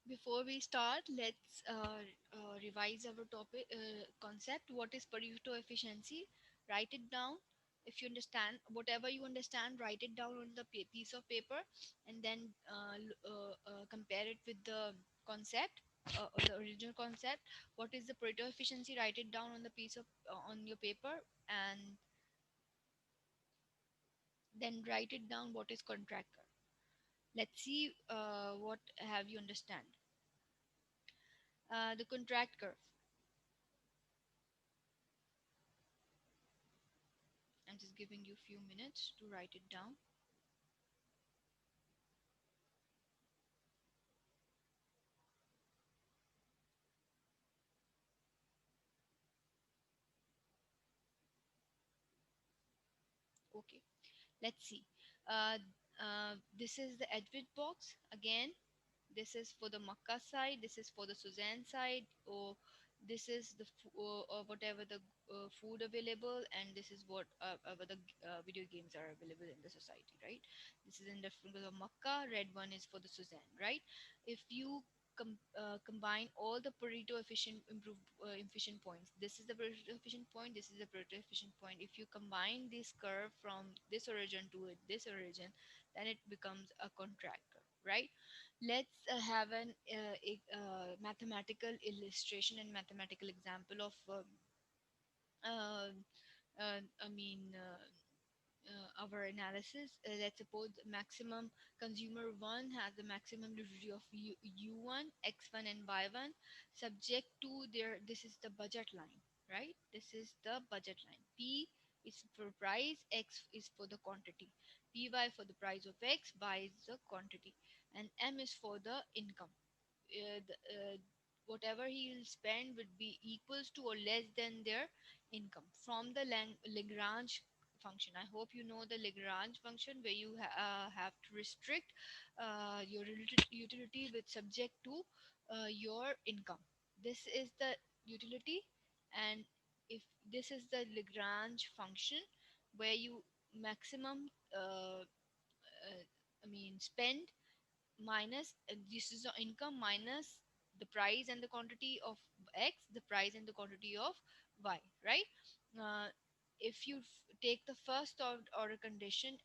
Before we start, let's revise our topic concept. What is Pareto efficiency? Write it down. If you understand whatever you understand, write it down on the piece of paper, and then compare it with the concept, or the original concept. What is the Pareto efficiency? Write it down on the piece of on your paper, and then write it down. What is contractor? Let's see what have you understand. The contract curve. I'm just giving you a few minutes to write it down. Okay, let's see. Uh, this is the Edward box again. This is for the Makkah side. This is for the Suzanne side. Or this is the or whatever the food available, and this is what the video games are available in the society, right? This is in the for the Makkah. Red one is for the Suzanne, right? If you combine all the Pareto efficient points. This is the Pareto efficient point. This is the Pareto efficient point. If you combine this curve from this origin to this origin, then it becomes a contract curve, right? Let's have an mathematical illustration and mathematical example of uh, I mean. Our analysis. Let's suppose maximum consumer 1 has the maximum liquidity of U1, X1, and Y1 subject to their, this is the budget line, right? This is the budget line. P is for price, X is for the quantity, PY for the price of X, Y is the quantity, and M is for the income. Whatever he will spend would be equals to or less than their income from the Lagrange function. I hope you know the Lagrange function where you have to restrict your utility with subject to your income. This is the utility, and if this is the Lagrange function where you maximum spend minus this is the income minus the price and the quantity of X, the price and the quantity of Y, right? uh, if you take the first order condition,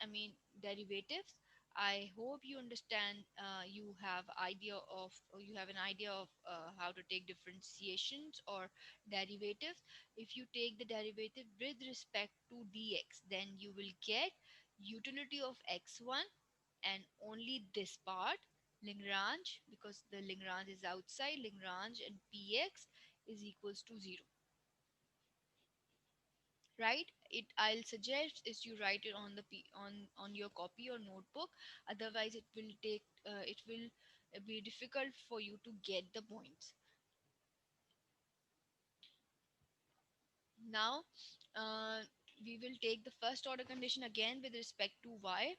derivatives, I hope you understand, you have an idea of how to take differentiations or derivatives. If you take the derivative with respect to dx, then you will get utility of x1 and only this part, Lagrange, because the Lagrange is outside, Lagrange and px is equals to 0, right? It, I'll suggest is you write it on the on your copy or notebook. Otherwise it will be difficult for you to get the points. Now uh, we will take the first order condition again with respect to y.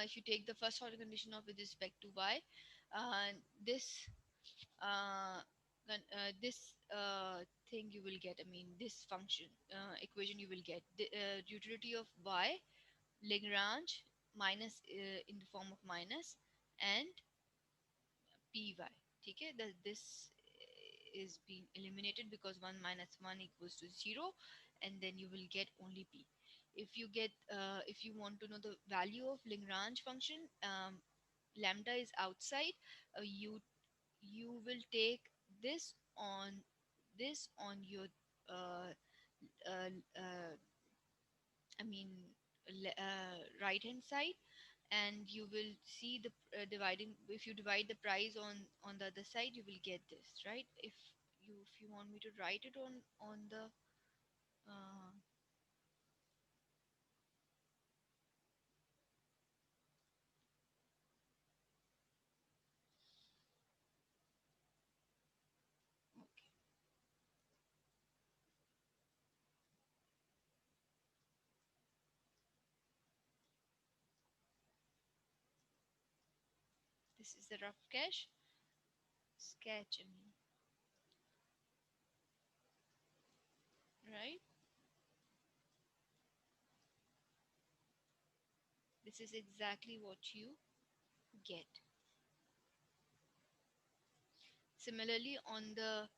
If you take the first order condition of with respect to y, uh, this uh, this thing you will get, this function equation you will get the utility of y, Lagrange minus in the form of minus, and py. Okay, this is being eliminated because 1 minus 1 equals to 0, and then you will get only p. If you want to know the value of Lagrange function, lambda is outside, you will take this on your uh, uh, uh, I mean right hand side, and you will see the dividing. If you divide the price on the other side, you will get this, right? If you want me to write it on the uh, okay, this is the rough cash sketch, right? This is exactly what you get. Similarly, on the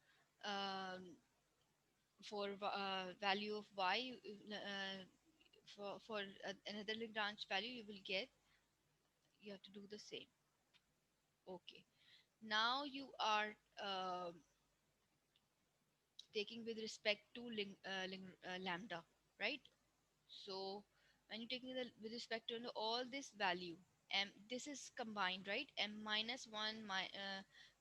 value of y, for another Lagrange value, you will get, you have to do the same. Okay. Now you are taking with respect to lambda, right? So when you're taking the with respect to all this value, m, this is combined, right? M minus 1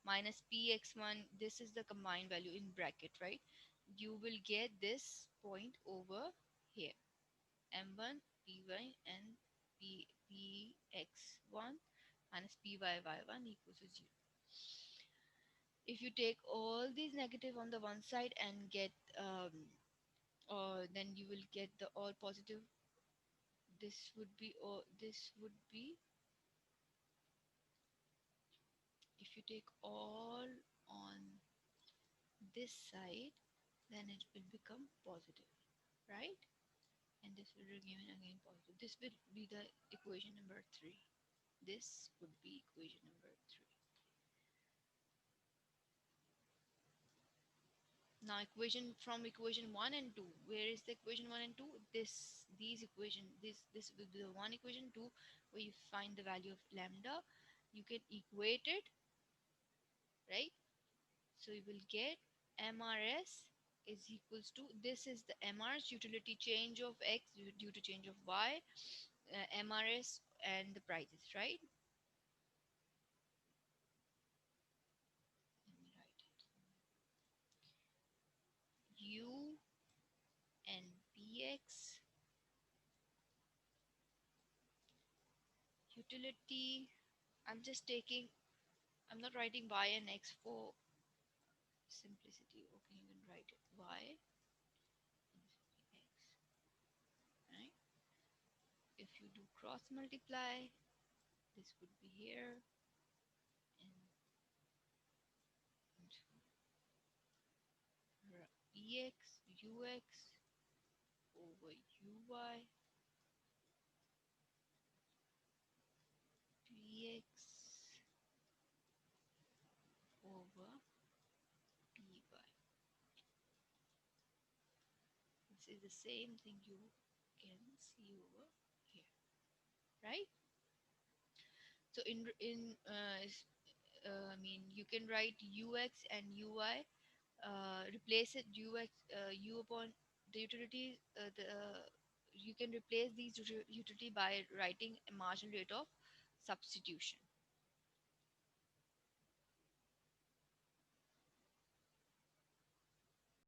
minus px1, this is the combined value in bracket, right? You will get this point over here, m1 py and px1 minus pyy1 equals to 0. If you take all these negative on the one side and get then you will get the all positive. This would be, or this would be, if you take all on this side, then it will become positive, right? And this will remain again positive. This will be the equation number 3. This would be equation number 3. Now equation from equation 1 and 2, where is the equation 1 and 2? These equation, this will be the one equation 2, where you find the value of lambda. You can equate it, right? So you will get MRS is equals to, this is the MR's utility change of X due to change of Y, MRS and the prices, right? Let me write it. U and PX utility. I'm just taking, I'm not writing Y and X for simplicity. Okay, you can write it Y and X, right? If you do cross multiply, this would be here, and px ux over uy px over py. This is the same thing you can see over here, right? So I mean, you can write ux and uy, replace it ux, u upon the utility, you can replace these utility by writing a marginal rate of substitution.